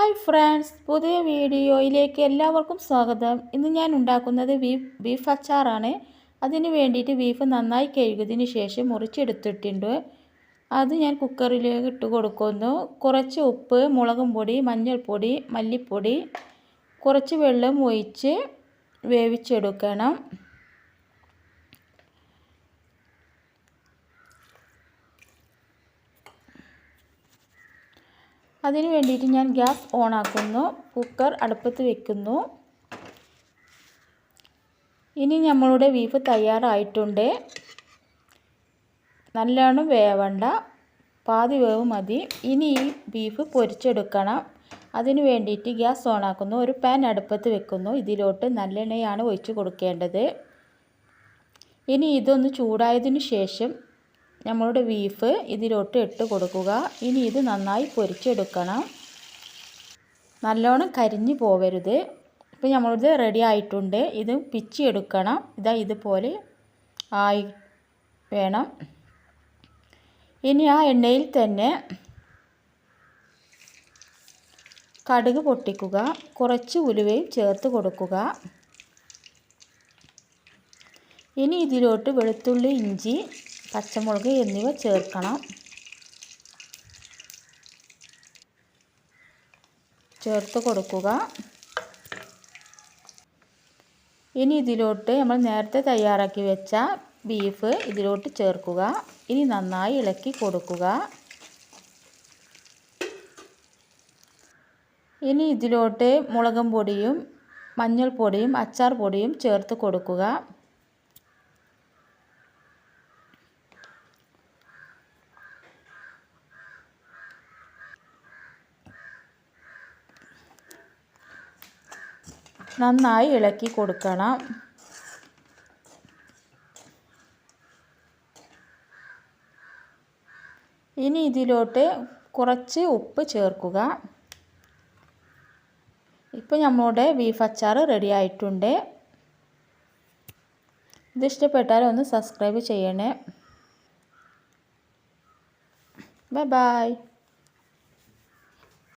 Hi friends, പുതിയ വീഡിയോയിലേക്ക് എല്ലാവർക്കും സ്വാഗതം. ഇന്ന് ഞാൻ ഉണ്ടാക്കുന്നത് ബീഫ് അച്ചാറാണ്. അതിന് വേണ്ടിയിട്ട് ബീഫ് നന്നായി കഴുകിയതിന് ശേഷം മുറിച്ചെടുത്തിട്ടുണ്ട്. അത് ഞാൻ കുക്കറിലേക്ക് ഇട്ട് കൊടുക്കുന്നു. കുറച്ച് ഉപ്പ്, മുളകും പൊടി, മഞ്ഞൾപ്പൊടി, മല്ലിപ്പൊടി, കുറച്ച് വെള്ളം ഒഴിച്ച് വേവിച്ചെടുക്കണം. അതിന് വേണ്ടിയിട്ട് ഞാൻ ഗ്യാസ് ഓണാക്കുന്നു, കുക്കർ അടുപ്പത്ത് വെക്കുന്നു. ഇനി നമ്മളുടെ ബീഫ് തയ്യാറായിട്ടുണ്ട്. നല്ലോണം വേവണ്ട, പാതി വേവ് മതി. ഇനി ഈ ബീഫ് പൊരിച്ചെടുക്കണം. അതിന് വേണ്ടിയിട്ട് ഗ്യാസ് ഓണാക്കുന്നു, ഒരു പാൻ അടുപ്പത്ത് വെക്കുന്നു. ഇതിലോട്ട് നല്ലെണ്ണയാണ് ഒഴിച്ച് കൊടുക്കേണ്ടത്. ഇനി ഇതൊന്ന് ചൂടായതിനു ശേഷം നമ്മളുടെ ബീഫ് ഇതിലോട്ട് ഇട്ട് കൊടുക്കുക. ഇനി ഇത് നന്നായി പൊരിച്ചെടുക്കണം, നല്ലോണം കരിഞ്ഞു പോവരുത്. ഇപ്പോൾ നമ്മളിത് റെഡി ആയിട്ടുണ്ട്. ഇത് പിച്ചിയെടുക്കണം. ഇതുപോലെ ആയി വേണം. ഇനി ആ എണ്ണയിൽ തന്നെ കടുക് പൊട്ടിക്കുക, കുറച്ച് ഉലുവയും ചേർത്ത് കൊടുക്കുക. ഇനി ഇതിലോട്ട് വെളുത്തുള്ളി, ഇഞ്ചി, പച്ചമുളക് എന്നിവ ചേർക്കണം. ചേർത്ത് കൊടുക്കുക. ഇനി ഇതിലോട്ട് നമ്മൾ നേരത്തെ തയ്യാറാക്കി വെച്ച ബീഫ് ഇതിലോട്ട് ചേർക്കുക. ഇനി നന്നായി ഇളക്കി കൊടുക്കുക. ഇനി ഇതിലോട്ട് മുളകും പൊടിയും മഞ്ഞൾപ്പൊടിയും അച്ചാർ പൊടിയും ചേർത്ത് കൊടുക്കുക. നന്നായി ഇളക്കി കൊടുക്കണം. ഇനി ഇതിലോട്ട് കുറച്ച് ഉപ്പ് ചേർക്കുക. ഇപ്പോൾ നമ്മളുടെ ബീഫ് അച്ചാർ റെഡി ആയിട്ടുണ്ട്. ഇത് ഇഷ്ടപ്പെട്ടാൽ ഒന്ന് സബ്സ്ക്രൈബ് ചെയ്യണേ. Bye bye.